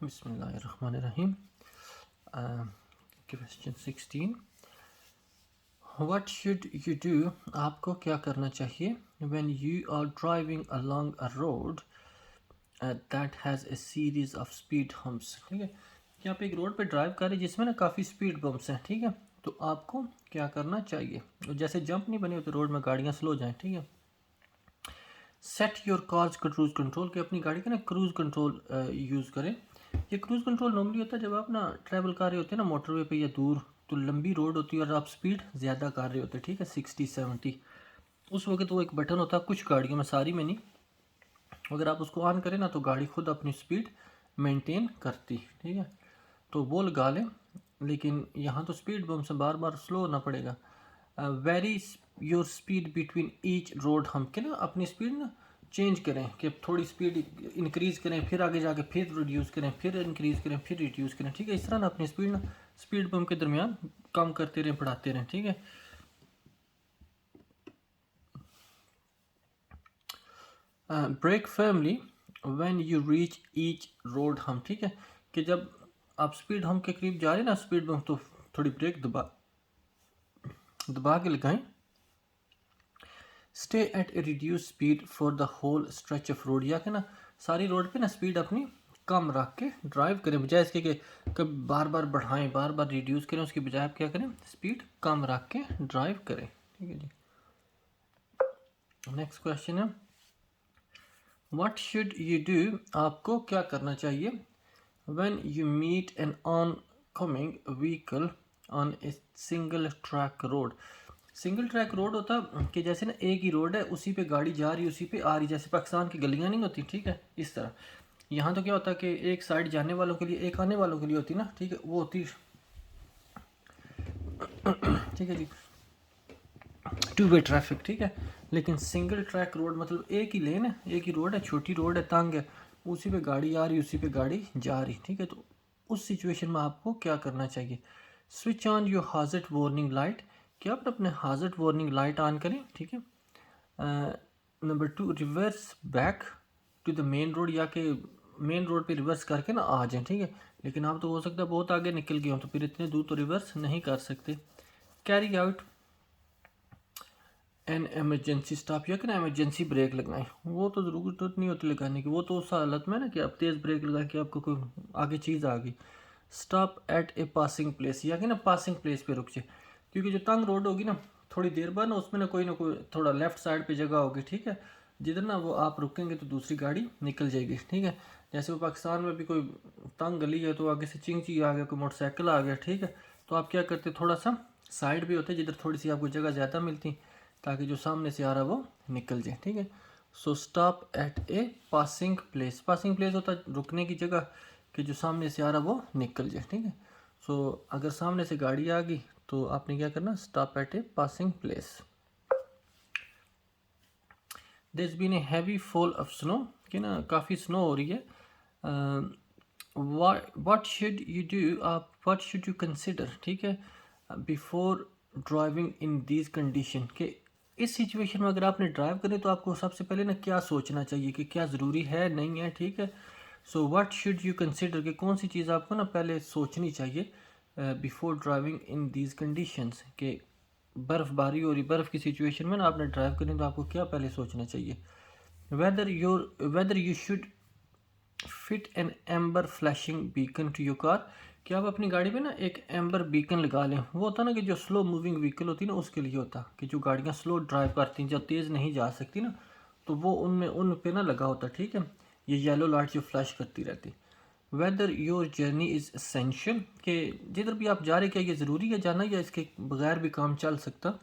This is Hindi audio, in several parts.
बिस्मिल्लाहिर्रहमानिर्रहीम। Question 16, what should you do, आपको क्या करना चाहिए, when you are driving along a road that has a series of speed humps. ठीक है, कि आप एक रोड पे ड्राइव कर रहे हैं जिसमें ना काफ़ी स्पीड बम्प्स हैं। ठीक है, तो आपको क्या करना चाहिए। जैसे जंप नहीं बने होते रोड में, गाड़ियाँ स्लो जाएँ। ठीक है, set your cars cruise control, कि अपनी गाड़ी का ना क्रूज कंट्रोल यूज़ करें। ये क्रूज कंट्रोल नॉर्मली होता है जब आप ना ट्रैवल कर रहे होते हैं ना मोटरवे पे या दूर, तो लंबी रोड होती है और आप स्पीड ज़्यादा कर रहे होते हैं। ठीक है, 60-70, उस वक्त वो एक बटन होता है कुछ गाड़ियों में, सारी में नहीं। अगर आप उसको ऑन करें ना तो गाड़ी खुद अपनी स्पीड मेंटेन करती। ठीक है, तो वो लगा लें। लेकिन यहाँ तो स्पीड बम से बार बार स्लो होना पड़ेगा। Very your speed between each road, हम के ना अपनी स्पीड ना चेंज करें, कि थोड़ी स्पीड इंक्रीज़ करें, फिर आगे जाके फिर रिड्यूस करें, फिर इंक्रीज़ करें, फिर रिड्यूस करें। ठीक है, इस तरह ना अपनी स्पीड ना स्पीड बम के दरमियान कम करते रहें, बढ़ाते रहें। ठीक है, brake firmly when you reach each road hump. ठीक है, कि जब आप स्पीड हम के करीब जा रहे हैं ना स्पीड बम, तो थोड़ी ब्रेक दबा के लगाएं। Stay at a reduce speed for the whole stretch of road, या कि ना सारी रोड पे ना स्पीड अपनी कम रख के ड्राइव करें, बजाय इसके कि कभी बार बार बढ़ाएं, बार बार रिड्यूस करें। उसकी बजाय आप क्या करें, स्पीड कम रख के ड्राइव करें। ठीक है जी, नेक्स्ट क्वेश्चन है, व्हाट शुड यू डू, आपको क्या करना चाहिए, when you meet an oncoming vehicle on a single track road. Single track road होता कि जैसे ना एक ही रोड है, उसी पे गाड़ी जा रही, उसी पे आ रही, जैसे पाकिस्तान की गलियां नहीं होती। ठीक है, इस तरह यहाँ तो क्या होता है कि एक साइड जाने वालों के लिए, एक आने वालों के लिए होती ना। ठीक है, वो होती ठीक है जी, टू वे ट्रैफिक। ठीक है, लेकिन सिंगल ट्रैक रोड मतलब एक ही लेन है, एक ही रोड है, छोटी रोड है, तंग है, उसी पे गाड़ी आ रही, उसी पे गाड़ी जा रही। ठीक है, तो उस सिचुएशन में आपको क्या करना चाहिए, switch on your hazard warning light, कि आप अपने हाजर्ड वार्निंग लाइट ऑन करें। ठीक है, number 2, reverse back to the main road, या कि मेन रोड पे रिवर्स करके ना आ जाएं। ठीक है, लेकिन आप तो हो सकता है बहुत आगे निकल गए हो, तो फिर इतने दूर तो रिवर्स नहीं कर सकते। Carry out an emergency stop, या कि ना एमरजेंसी ब्रेक लगाएं। वो तो ज़रूरत नहीं होती लगाने की, वो तो उस हालत में ना कि आप तेज़ ब्रेक लगा के आपको कोई आगे चीज़ आ गई। Stop at a passing place, या कि ना पासिंग प्लेस पे रुक जाए, क्योंकि जो तंग रोड होगी ना थोड़ी देर बाद ना उसमें ना कोई थोड़ा लेफ्ट साइड पे जगह होगी। ठीक है, जिधर ना वो आप रुकेंगे तो दूसरी गाड़ी निकल जाएगी। ठीक है, जैसे वो पाकिस्तान में भी कोई तंग गली है तो आगे से चिंची आ गया, कोई मोटरसाइकिल आ गया। ठीक है, तो आप क्या करते, थोड़ा सा साइड भी होते जिधर थोड़ी सी आपको जगह ज़्यादा मिलती, ताकि जो सामने से आ रहा वो निकल जाए। ठीक है, so stop at a passing place, passing place होता है रुकने की जगह, कि जो सामने से आ रहा वो निकल जाए। ठीक है, सो अगर सामने से गाड़ी आ गई तो आपने क्या करना, stop at a passing place. There been a heavy fall of snow, कि ना काफ़ी स्नो हो रही है। व्हाट शुड यू डू, आप व्हाट शुड यू कंसिडर, ठीक है, before driving in these condition, के इस सिचुएशन में अगर आपने ड्राइव करें तो आपको सबसे पहले ना क्या सोचना चाहिए, कि क्या ज़रूरी है नहीं है। ठीक है, so what should you consider, कि कौन सी चीज़ आपको ना पहले सोचनी चाहिए before driving in these conditions, के बर्फ़बारी हो रही, बर्फ़ की सिचुएशन में ना आपने ड्राइव करें तो आपको क्या पहले सोचना चाहिए। Whether you should fit an amber flashing beacon to your car, कि आप अपनी गाड़ी में ना एक एम्बर बीकन लगा लें। वो होता ना कि जो स्लो मूविंग व्हीकल होती है ना उसके लिए होता, कि जो गाड़ियाँ स्लो ड्राइव करती हैं, जो तेज़ नहीं जा सकती ना, तो वो उन पे ना लगा होता। ठीक है, ये येलो लाइट जो फ्लैश करती रहती। Whether your journey is essential, कि जिधर भी आप जा रहे क्या ये ज़रूरी है जाना, या इसके बगैर भी काम चल सकता।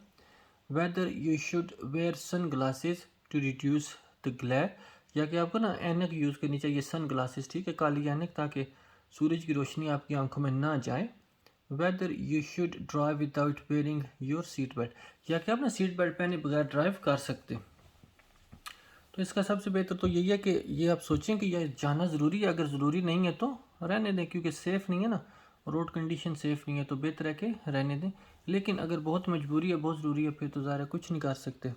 Whether you should wear sunglasses to reduce the glare, या कि आपको ना ऐनक यूज़ करनी चाहिए, सन ग्लासेस। ठीक है, काली ऐनक, ताकि सूरज की रोशनी आपकी आंखों में ना जाए। Weather you should drive without wearing your seat belt, या कि आप ना सीट बेल्ट पहने बगैर ड्राइव कर सकते। तो इसका सबसे बेहतर तो यही है कि ये आप सोचें कि यह जाना ज़रूरी है, अगर ज़रूरी नहीं है तो रहने दें, क्योंकि सेफ़ नहीं है ना, रोड कंडीशन सेफ़ नहीं है, तो बेहतर है कि रहने दें। लेकिन अगर बहुत मजबूरी है, बहुत ज़रूरी है, फिर तो ज़ाहिर है कुछ नहीं कर सकते।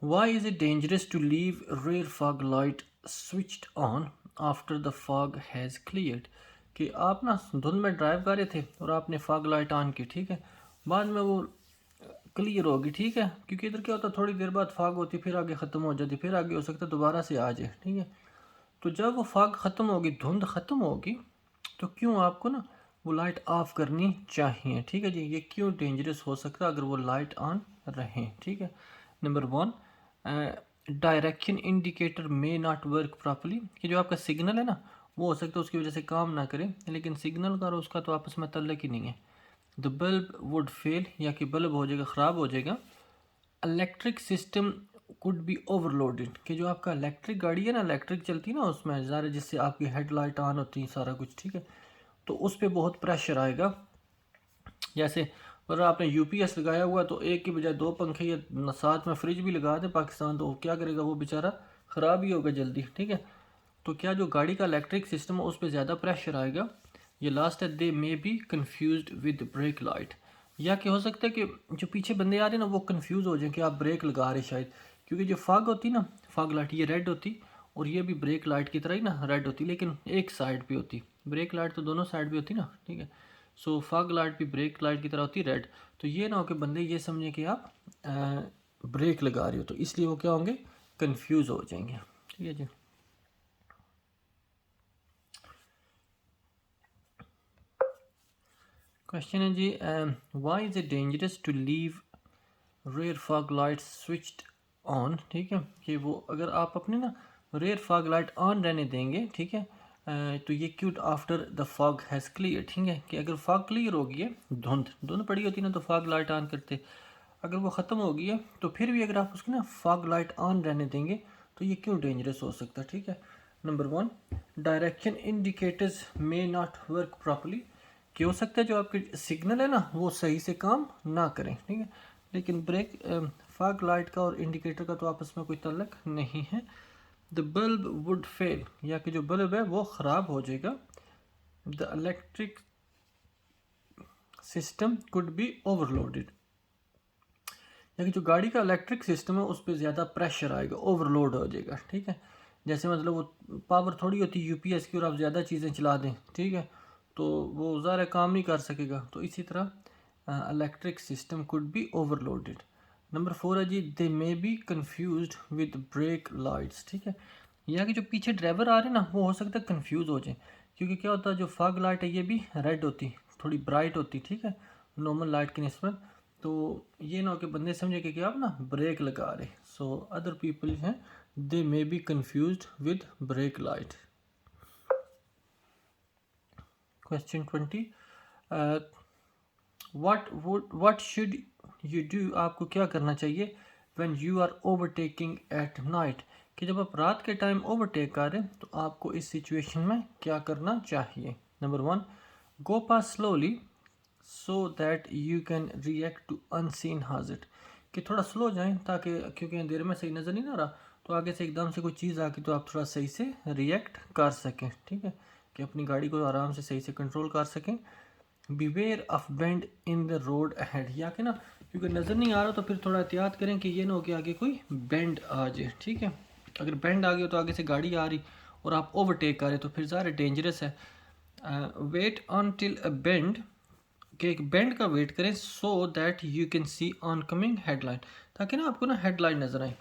Why is it dangerous to leave rear fog light switched on after the fog has cleared, कि आप ना धुंध में ड्राइव कर रहे थे और आपने फॉग लाइट ऑन की, ठीक है, बाद में वो क्लियर होगी, ठीक है, क्योंकि इधर क्या होता है थोड़ी देर बाद फॉग होती फिर आगे ख़त्म हो जाती, फिर आगे हो सकता है दोबारा से आ जाए, ठीक है। तो जब वो फॉग ख़त्म होगी, धुंध ख़त्म होगी, तो क्यों आपको ना वो लाइट ऑफ करनी चाहिए, ठीक है जी। ये क्यों डेंजरस हो सकता है अगर वो लाइट ऑन रहे, ठीक है। Number 1, direction indicator may not work properly, कि जो आपका सिग्नल है ना वो हो सकता है उसकी वजह से काम ना करे, लेकिन सिग्नल का और उसका तो आपस में तल्लक ही नहीं है। द बल्ब वुड फेल, या कि बल्ब हो जाएगा, ख़राब हो जाएगा। Electric system could be overloaded, कि जो आपका इलेक्ट्रिक गाड़ी है ना, इलेक्ट्रिक चलती है ना उसमें ज़्यादा, जिससे आपकी हेडलाइट ऑन होती है सारा कुछ, ठीक है, तो उस पर बहुत प्रेशर आएगा। जैसे अगर आपने यूपीएस लगाया हुआ तो एक की बजाय 2 पंखे या साथ में फ्रिज भी लगा दे पाकिस्तान, तो क्या करेगा वो बेचारा, ख़राब ही होगा जल्दी, ठीक है। तो क्या जो गाड़ी का इलेक्ट्रिक सिस्टम है उस पर ज़्यादा प्रेशर आएगा। ये लास्ट है, they may be confuse with brake light, या क्या हो सकता है कि जो पीछे बंदे आ रहे हैं ना वो कंफ्यूज हो जाए कि आप ब्रेक लगा रहे शायद, क्योंकि जो फॉग होती ना, फॉग लाइट ये रेड होती और ये भी ब्रेक लाइट की तरह ही ना रेड होती, लेकिन एक साइड पे होती, ब्रेक लाइट तो दोनों साइड पे होती ना, ठीक है। सो फॉग लाइट भी ब्रेक लाइट की तरह होती रेड, तो ये ना हो कि बंदे ये समझें कि आप ब्रेक लगा रहे हो, तो इसलिए वो क्या होंगे, कंफ्यूज हो जाएंगे, ठीक है जी। क्वेश्चन है जी, why is it dangerous to leave rear fog light switched on, ठीक है, कि वो अगर आप अपने ना रेयर फॉग लाइट ऑन रहने देंगे, ठीक है, तो ये cute after the fog has clear, ठीक है, कि अगर फॉग क्लियर हो गई है, धुंध धुंध पड़ी होती ना तो फॉग लाइट ऑन करते, अगर वो ख़त्म हो गई है तो फिर भी अगर आप उसकी ना फॉग लाइट ऑन रहने देंगे तो ये क्यों डेंजरस हो सकता है, ठीक है। Number 1, direction indicators may not work properly, कि हो सकता है जो आपके सिग्नल है ना वो सही से काम ना करें, ठीक है, लेकिन ब्रेक फॉग लाइट का और इंडिकेटर का तो आपस में कोई ताल्लुक नहीं है। द बल्ब वुड फेल, या कि जो बल्ब है वो ख़राब हो जाएगा। The electric system could be overloaded, या कि जो गाड़ी का इलेक्ट्रिक सिस्टम है उस पर ज़्यादा प्रेशर आएगा, ओवरलोड हो जाएगा, ठीक है। जैसे मतलब वो पावर थोड़ी होती है यूपीएस की और आप ज़्यादा चीज़ें चला दें, ठीक है, तो वो ज़्यादा काम नहीं कर सकेगा, तो इसी तरह electric system could be overloaded. Number 4 है जी, they may be confuse with brake lights, ठीक है, या कि जो पीछे ड्राइवर आ रहे हैं ना वो हो सकता है कन्फ्यूज़ हो जाए, क्योंकि क्या होता है जो फॉग लाइट है ये भी रेड होती, थोड़ी ब्राइट होती, ठीक है, नॉर्मल लाइट की निस्बत, तो ये ना हो कि बंदे समझे कि आप ना ब्रेक लगा रहे, सो अदर पीपल हैं they may be confuse with brake light. Question 20, what should you do, आपको क्या करना चाहिए when you are overtaking at night, कि जब आप रात के टाइम ओवरटेक कर रहे हैं तो आपको इस सिचुएशन में क्या करना चाहिए। Number 1, go past slowly so that you can react to unseen hazard, कि थोड़ा स्लो जाएं ताकि, क्योंकि अंधेरे में सही नज़र नहीं आ रहा, तो आगे से एकदम से कोई चीज़ आके तो आप थोड़ा सही से रिएक्ट कर सकें, ठीक है, कि अपनी गाड़ी को आराम से सही से कंट्रोल कर सकें। Beware of bend in the road ahead, या कि ना क्योंकि नज़र नहीं आ रहा तो फिर थोड़ा एहतियात करें कि ये ना हो कि आगे कोई बेंड आ जाए, ठीक है, अगर बेंड आ गया तो आगे से गाड़ी आ रही और आप ओवरटेक कर रहे तो फिर ज़्यादा डेंजरस है। Wait until a bend, कि एक बेंड का वेट करें so that you can see oncoming headline, ताकि ना आपको ना हेडलाइन नज़र आए,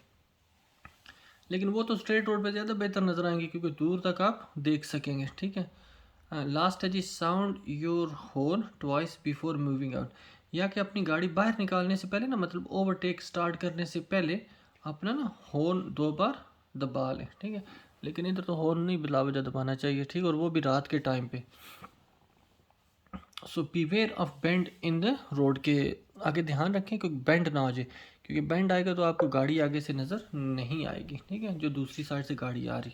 लेकिन वो तो स्ट्रेट रोड पे ज़्यादा बेहतर नज़र आएंगे क्योंकि दूर तक आप देख सकेंगे, ठीक है। लास्ट है जी, sound your horn twice before moving out, या कि अपनी गाड़ी बाहर निकालने से पहले ना, मतलब ओवरटेक स्टार्ट करने से पहले अपना ना हॉर्न 2 बार दबा लें, ठीक है, लेकिन इधर तो हॉर्न नहीं बिला वजह दबाना चाहिए, ठीक है, और वो भी रात के टाइम पे। So beware of bend in the road, के आगे ध्यान रखें क्योंकि बेंड ना हो जाए, क्योंकि बेंड आएगा तो आपको गाड़ी आगे से नज़र नहीं आएगी, ठीक है, जो दूसरी साइड से गाड़ी आ रही।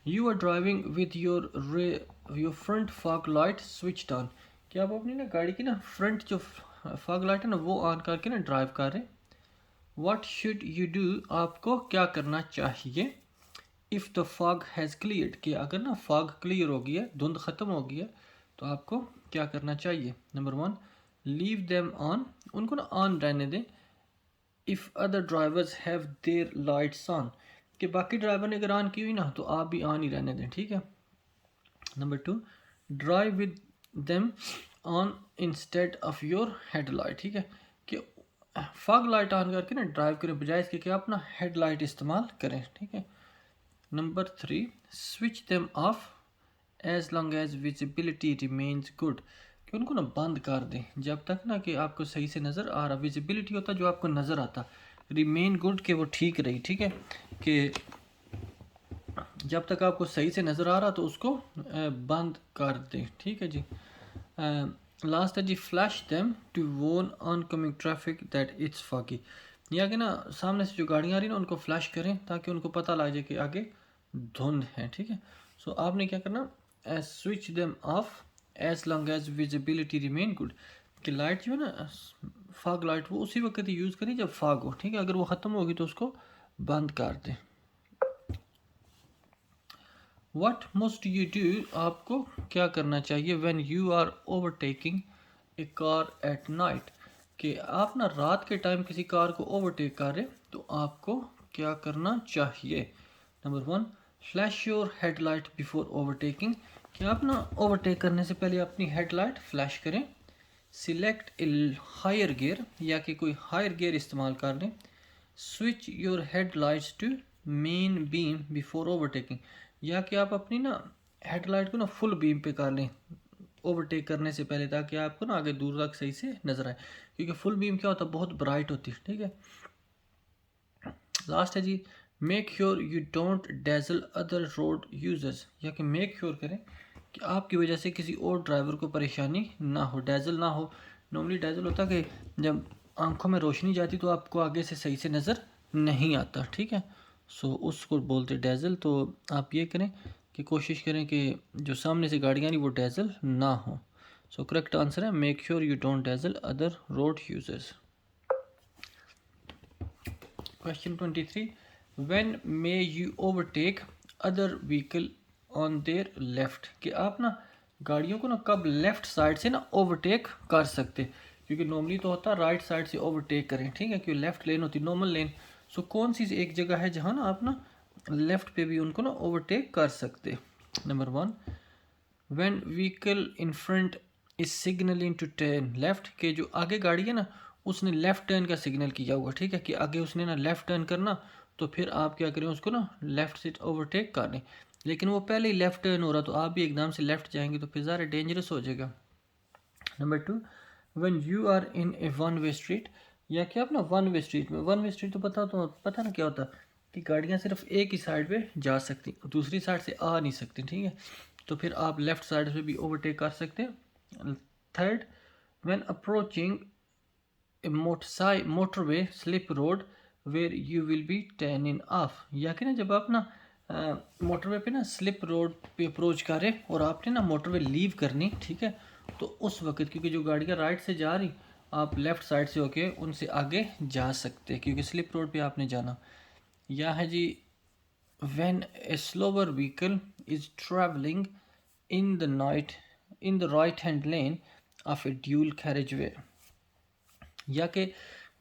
You are driving with your front fog light switch on, कि आप अपनी ना गाड़ी की ना फ्रंट जो फॉग लाइट है ना वो ऑन करके ना ड्राइव कर रहे हैं। व्हाट शुड यू डू, आपको क्या करना चाहिए। If the fog has cleared, कि अगर ना फॉग क्लियर हो गई है, धुंध ख़त्म हो गई है, तो आपको क्या करना चाहिए। नंबर 1, लीव देम ऑन, उनको ना ऑन रहने दें। If other drivers have their lights on, कि बाकी ड्राइवर ने अगर ऑन की हुई ना तो आप भी ऑन ही रहने दें, ठीक है। Number 2, drive with them on instead of your headlight, ठीक है, कि फॉग लाइट ऑन करके ना ड्राइव करें बजाय इसके कि आप ना हेडलाइट इस्तेमाल करें, ठीक है। Number 3, switch them off as long as visibility remains good, कि उनको ना बंद कर दें जब तक ना कि आपको सही से नज़र आ रहा। विजिबिलिटी होता जो आपको नज़र आता, रिमेन गुड के वो ठीक रही, ठीक है, कि जब तक आपको सही से नज़र आ रहा तो उसको बंद कर दें, ठीक है जी। लास्ट है जी, flash them to warn oncoming traffic that it's foggy, या कि ना सामने से जो गाड़ियाँ आ रही ना उनको फ्लैश करें ताकि उनको पता लग जाए कि आगे धुंध है, ठीक है। सो आपने क्या करना, switch them off as long as visibility remain good, कि लाइट जो है ना फॉग लाइट वो उसी वक्त ही यूज़ करें जब फॉग हो, ठीक है। अगर वो ख़त्म होगी तो उसको बंद कर दें। वट मस्ट यू डू, आपको क्या करना चाहिए when you are overtaking a car at night, कि आप ना रात के टाइम किसी कार को ओवरटेक कर रहे तो आपको क्या करना चाहिए। Number 1, flash your headlight before overtaking, कि आप ना ओवरटेक करने से पहले अपनी हेडलाइट फ्लैश करें। सिलेक्ट ए हायर गियर, या कि कोई हायर गियर इस्तेमाल कर लें। Switch your headlights to main beam before overtaking, या कि आप अपनी ना हेडलाइट को ना फुल बीम पे कर लें ओवरटेक करने से पहले, ताकि आपको ना आगे दूर तक सही से नज़र आए, क्योंकि फुल बीम क्या होता है, बहुत ब्राइट होती है, ठीक है। लास्ट है जी, make sure you don't dazzle other road users, या कि मेक श्योर करें कि आपकी वजह से किसी और ड्राइवर को परेशानी ना हो, डेजल ना हो। नॉर्मली डेजल होता है कि जब आंखों में रोशनी जाती तो आपको आगे से सही से नज़र नहीं आता, ठीक है। सो उसको बोलते डेजल। तो आप ये करें कि कोशिश करें कि जो सामने से गाड़ियाँ नहीं वो डेजल ना हो। सो करेक्ट आंसर है make sure you don't dazzle other road users. Question 23, when may you overtake other vehicle on their left, कि आप ना गाड़ियों को ना कब लेफ्ट साइड से ना ओवरटेक कर सकते, क्योंकि नॉर्मली तो होता है राइट साइड से ओवरटेक करें, ठीक है, क्योंकि लेफ्ट लेन होती नॉर्मल लेन। सो कौन सी एक जगह है जहाँ ना आप ना लेफ्ट पे भी उनको ना ओवरटेक कर सकते। Number 1, when vehicle in front is signalling to turn left, के जो आगे गाड़ी है ना उसने लेफ़्ट टर्न का सिग्नल किया हुआ, ठीक है, कि आगे उसने ना लेफ़्ट टर्न करना, तो फिर आप क्या करें उसको ना लेफ़्ट से ओवरटेक कर लें। लेकिन वो पहले ही लेफ़्ट टर्न हो रहा तो आप भी एकदम से लेफ़्ट जाएंगे तो फिर ज़्यादा डेंजरस हो जाएगा। Number 2, when you are in a one way street, या क्या आप ना वन वे स्ट्रीट में, वन वे स्ट्रीट तो पता ना क्या होता कि गाड़ियाँ सिर्फ एक ही साइड पे जा सकती, दूसरी साइड से आ नहीं सकती, ठीक है, तो फिर आप लेफ़्ट साइड से भी ओवरटेक कर सकते हैं। Third, when approaching motorway slip road where you will be turning off, या कि ना जब आप ना मोटरवे पे ना स्लिप रोड पे अप्रोच करें और आपने ना मोटरवे लीव करनी, ठीक है, तो उस वक्त क्योंकि जो गाड़ियाँ राइट से जा रही आप लेफ़्ट साइड से होके उनसे आगे जा सकते हैं क्योंकि स्लिप रोड पे आपने जाना। या है जी, when a slower vehicle is travelling in the night in the right hand lane of a dual carriageway, या कि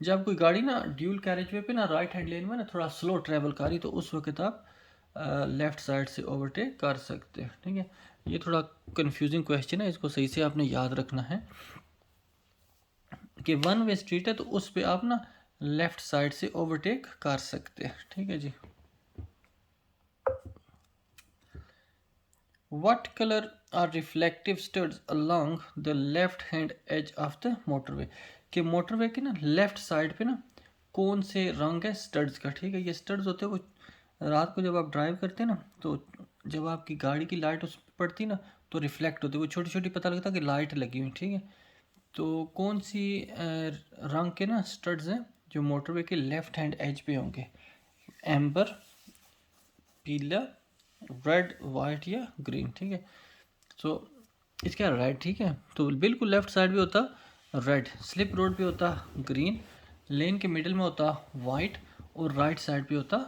जब कोई गाड़ी ना ड्यूल कैरेज वे पे ना राइट हैंड लेन में ना थोड़ा स्लो ट्रैवल कर रही तो उस वक्त आप लेफ़्ट साइड से ओवरटेक कर सकते हैं, ठीक है। ये थोड़ा कंफ्यूजिंग क्वेश्चन है, इसको सही से आपने याद रखना है कि वन वे स्ट्रीट है तो उस पे आप ना लेफ़्ट साइड से ओवरटेक कर सकते हैं, ठीक है जी। What color are reflective studs along the left hand edge of the motorway, कि मोटरवे के ना लेफ्ट साइड पे ना कौन से रंग है स्टड्स का, ठीक है। ये स्टड्स होते हैं वो रात को जब आप ड्राइव करते हैं ना तो जब आपकी गाड़ी की लाइट उस पर पड़ती ना तो रिफ्लेक्ट होती है, वो छोटी छोटी पता लगता है कि लाइट लगी हुई, ठीक है। तो कौन सी रंग के ना स्टड्स हैं जो मोटरवे के लेफ्ट हैंड एज पे होंगे, एम्बर, पीला, रेड, वाइट या ग्रीन, ठीक है। सो इसका रेड, ठीक है, तो बिल्कुल लेफ्ट साइड भी होता रेड, स्लिप रोड पे होता ग्रीन, लेन के मिडिल में होता वाइट और राइट साइड पे होता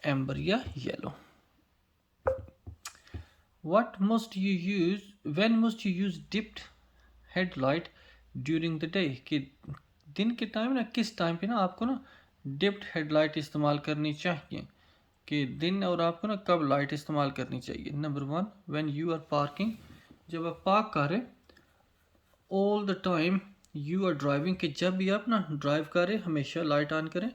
एम्बर या yellow. What must you use when must you use dipped headlight during the day, कि दिन के टाइम ना किस टाइम पे ना आपको ना डिप्ड हेडलाइट इस्तेमाल करनी चाहिए। कि दिन और आपको ना कब लाइट इस्तेमाल करनी चाहिए। Number 1, when you are parking, जब आप पार्क कर रहे, all the time you are driving, कि जब भी आप ना ड्राइव करें हमेशा लाइट ऑन करें।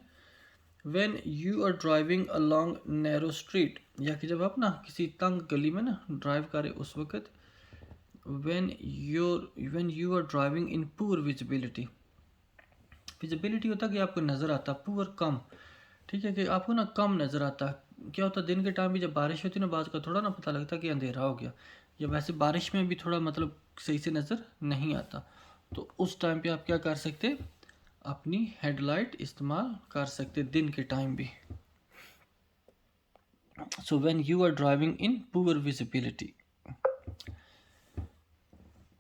When you are driving along narrow street, या कि जब आप ना किसी तंग गली में ना ड्राइव करें उस वक्त। When you are driving in poor visibility, visibility होता है कि आपको नज़र आता, पुअर कम, ठीक है, कि आपको ना कम नज़र आता है। क्या होता है दिन के टाइम भी जब बारिश होती है ना, बात का थोड़ा ना पता लगता कि अंधेरा हो गया, या वैसे बारिश में भी थोड़ा मतलब सही से नज़र नहीं आता। तो उस टाइम पे आप क्या कर सकते, अपनी हेडलाइट इस्तेमाल कर सकते दिन के टाइम भी। So when you are driving in poor visibility.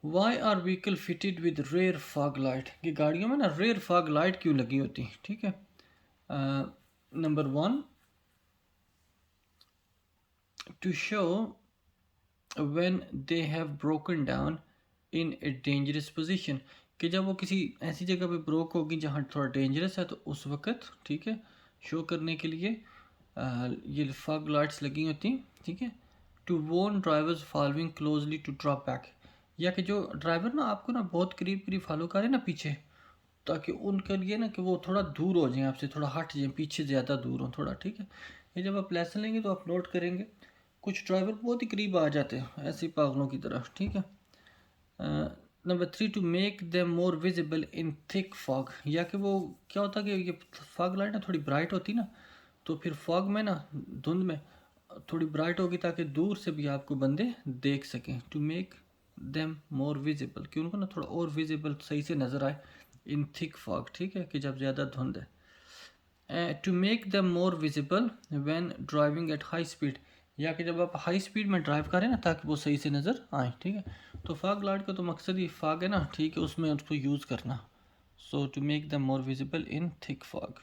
Why are vehicle fitted with rear fog light, कि गाड़ियों में ना रेयर फॉग लाइट क्यों लगी होती, ठीक है। Number 1, to show when they have broken down in a dangerous position, कि जब वो किसी ऐसी जगह पे ब्रोक होगी जहाँ थोड़ा डेंजरस है तो उस वक्त, ठीक है, शो करने के लिए ये फॉग लाइट्स लगी होती हैं, ठीक है। To warn drivers following closely to drop back, या कि जो ड्राइवर ना आपको ना बहुत करीब करीब फॉलो करे ना पीछे, ताकि उनके लिए ना कि वो थोड़ा दूर हो जाएं आपसे, थोड़ा हट जाएं पीछे, ज़्यादा दूर हो थोड़ा, ठीक है। ये जब आप लेसन लेंगे तो आप नोट करेंगे कुछ ड्राइवर बहुत ही करीब आ जाते हैं ऐसे ही पागलों की तरह, ठीक है। Number 3, to make them more visible in thick fog, या कि वो क्या होता है कि ये फॉग लाइट ना थोड़ी ब्राइट होती ना, तो फिर फॉग में ना धुंध में थोड़ी ब्राइट होगी ताकि दूर से भी आपको बंदे देख सकें। To make them more visible, कि उनको ना थोड़ा और विजिबल सही से नज़र आए इन थिक फॉग, ठीक है, कि जब ज़्यादा धुंध है। To make them more visible when driving at high speed, या कि जब आप हाई स्पीड में ड्राइव करें ना ताकि वो सही से नज़र आए, ठीक है। तो फॉग लाइट का तो मकसद ही फॉग है ना, ठीक है, उसमें उसको यूज़ करना। So to make them more visible in thick fog.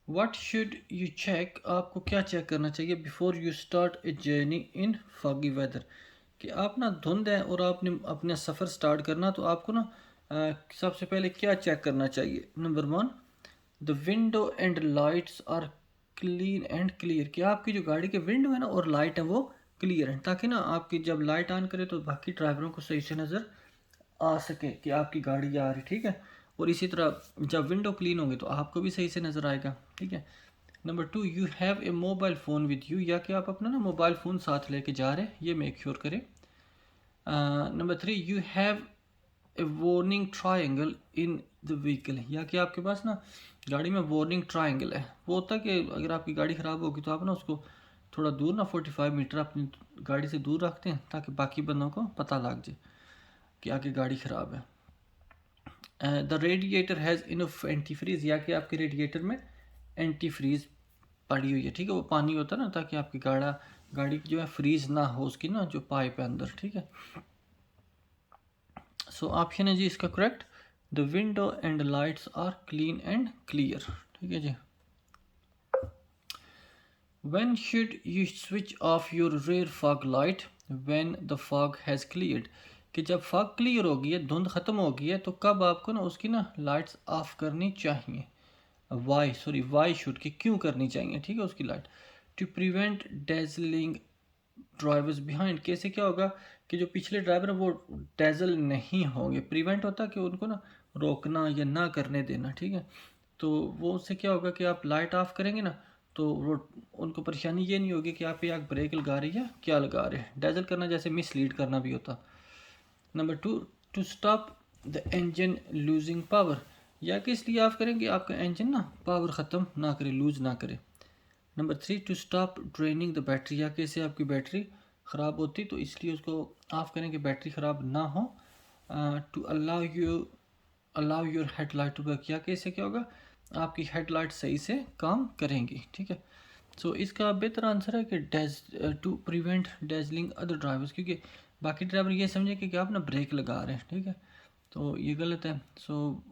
What should you check, आपको क्या चेक करना चाहिए before you start a journey in foggy weather, कि आप ना धुंध है और आपने अपना सफ़र स्टार्ट करना, तो आपको ना सबसे पहले क्या चेक करना चाहिए। Number 1, the window and lights are clean and clear, कि आपकी जो गाड़ी के विंडो है ना और लाइट है वो क्लियर है, ताकि ना आपकी जब लाइट ऑन करे तो बाकी ड्राइवरों को सही से नज़र आ सके कि आपकी गाड़ी आ रही, ठीक है। और इसी तरह जब विंडो क्लीन होंगे तो आपको भी सही से नज़र आएगा, ठीक है। Number 2, you have a mobile phone with you, या कि आप अपना ना मोबाइल फ़ोन साथ लेके जा रहे हैं, ये मेक श्योर करें। Number 3, you have a warning triangle in the vehicle, या कि आपके पास ना गाड़ी में वार्निंग ट्रायंगल है। वो होता है कि अगर आपकी गाड़ी ख़राब होगी तो आप ना उसको थोड़ा दूर ना 45 मीटर अपनी गाड़ी से दूर रखते हैं ताकि बाकी बंदों को पता लग जाए कि आगे गाड़ी ख़राब है। The radiator has enough antifreeze, या कि आपके रेडिएटर में एंटी फ्रीज पड़ी हुई है, ठीक है, वो पानी होता है ना ताकि आपकी गाड़ी की जो है फ्रीज ना हो, उसकी ना जो पाइप है अंदर, ठीक है। सो ऑप्शन है जी इसका correct, the window and lights are clean and clear, ठीक है जी। When should you switch off your rear fog light when the fog has cleared, कि जब फॉग क्लियर हो गई है, धुंध ख़त्म हो गई है, तो कब आपको ना उसकी ना लाइट्स ऑफ करनी चाहिए। वाई शुड, कि क्यों करनी चाहिए, ठीक है, उसकी light. To prevent dazzling drivers behind, कैसे क्या होगा कि जो पिछले ड्राइवर है वो डेजल नहीं होंगे। प्रिवेंट होता है कि उनको ना रोकना या ना करने देना, ठीक है। तो वो उससे क्या होगा कि आप लाइट ऑफ करेंगे ना तो वो उनको परेशानी ये नहीं होगी कि आप या ब्रेक लगा रहे हैं या क्या लगा रहे हैं। डेजल करना जैसे मिसलीड करना भी होता। Number 2, to stop the engine losing power, या कि इसलिए ऑफ करेंगे आपका इंजन ना पावर ख़त्म ना करे, लूज ना करे। Number 3, to stop draining the battery, या कैसे आपकी बैटरी ख़राब होती तो इसलिए उसको ऑफ करें कि बैटरी ख़राब ना हो। To allow your headlight to work, या कैसे क्या होगा आपकी हेडलाइट सही से काम करेंगी, ठीक है। सो इसका बेहतर आंसर है कि to prevent dazzling other drivers, क्योंकि बाकी ड्राइवर ये समझे कि आप ना ब्रेक लगा रहे हैं, ठीक है, तो ये गलत है। So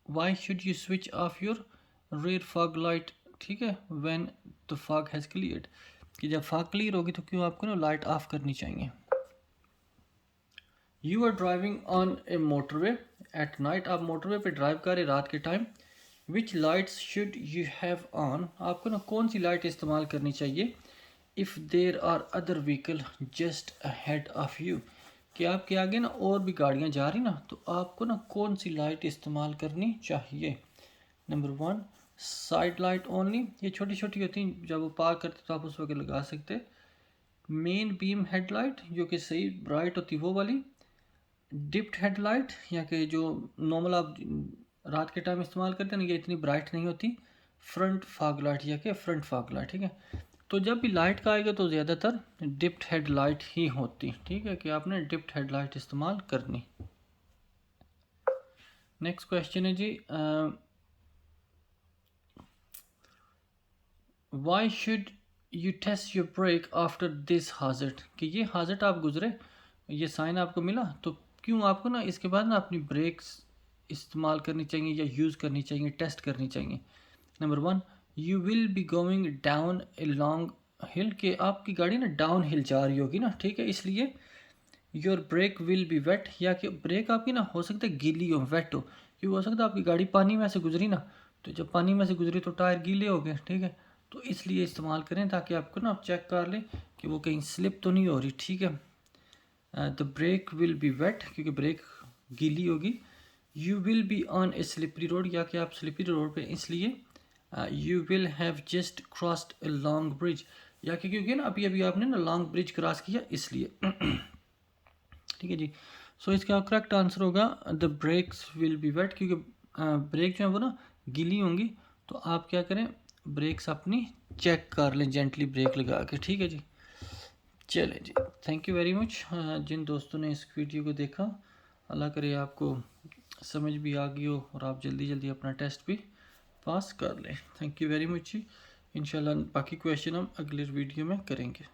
why should you switch off your rear fog light, ठीक है, when the fog has cleared, कि जब फॉग क्लियर होगी तो क्यों आपको ना लाइट ऑफ करनी चाहिए। You are driving on a motorway at night, आप मोटरवे पे ड्राइव करें रात के time. Which lights should you have on, आपको ना कौन सी लाइट इस्तेमाल करनी चाहिए if there are other vehicle just ahead of you, कि आपके आगे ना और भी गाड़ियाँ जा रही ना, तो आपको ना कौन सी लाइट इस्तेमाल करनी चाहिए। नंबर 1 साइड लाइट ओनली, ये छोटी छोटी होती हैं, जब वो पार करते तो आप उस वक्त लगा सकते। मेन बीम हेडलाइट जो कि सही ब्राइट होती वो वाली। डिप्ड हेडलाइट या कि जो नॉर्मल आप रात के टाइम इस्तेमाल करते हैं ना, ये इतनी ब्राइट नहीं होती। फ्रंट फॉग लाइट या कि फ्रंट फॉग लाइट, ठीक है। तो जब भी लाइट का आएगा तो ज़्यादातर डिप्ड हेडलाइट ही होती, ठीक है, कि आपने डिप्ड हेडलाइट इस्तेमाल करनी। नेक्स्ट क्वेश्चन है जी, why should you test your brake after this hazard, कि ये हाजर्ड आप गुजरे, ये साइन आपको मिला, तो क्यों आपको ना इसके बाद ना अपनी ब्रेक्स इस्तेमाल करनी चाहिए या यूज़ करनी चाहिए, टेस्ट करनी चाहिए। Number 1 you will be going down a long hill, के आपकी गाड़ी ना डाउन हिल जा रही होगी ना, ठीक है, इसलिए your brake will be wet, या कि ब्रेक आपकी ना हो सकता है गीली हो, वेट हो, क्योंकि हो सकता है आपकी गाड़ी पानी में से गुजरी ना, तो जब पानी में से गुजरी तो टायर गीले हो गए, ठीक है, तो इसलिए इस्तेमाल करें ताकि आपको ना आप चेक कर लें कि वो कहीं स्लिप तो नहीं हो रही, ठीक है। The brake will be wet, क्योंकि ब्रेक गीली होगी। You will be on a slippery road, या कि आप स्लिपरी रोड पे, इसलिए you will have just crossed a long bridge, या कि क्योंकि ना अभी अभी आपने ना लॉन्ग ब्रिज क्रॉस किया इसलिए। ठीक है जी। सो इसका करेक्ट आंसर होगा the brakes will be wet, क्योंकि ब्रेक जो है वो ना गीली होंगी, तो आप क्या करें, ब्रेक्स अपनी चेक कर लें जेंटली ब्रेक लगा के, ठीक है जी। चलें जी, थैंक यू वेरी मच जिन दोस्तों ने इस वीडियो को देखा, अल्लाह करे आपको समझ भी आ गई हो और आप जल्दी जल्दी अपना टेस्ट भी पास कर लें। थैंक यू वेरी मच जी। इंशाल्लाह बाकी क्वेश्चन हम अगले वीडियो में करेंगे।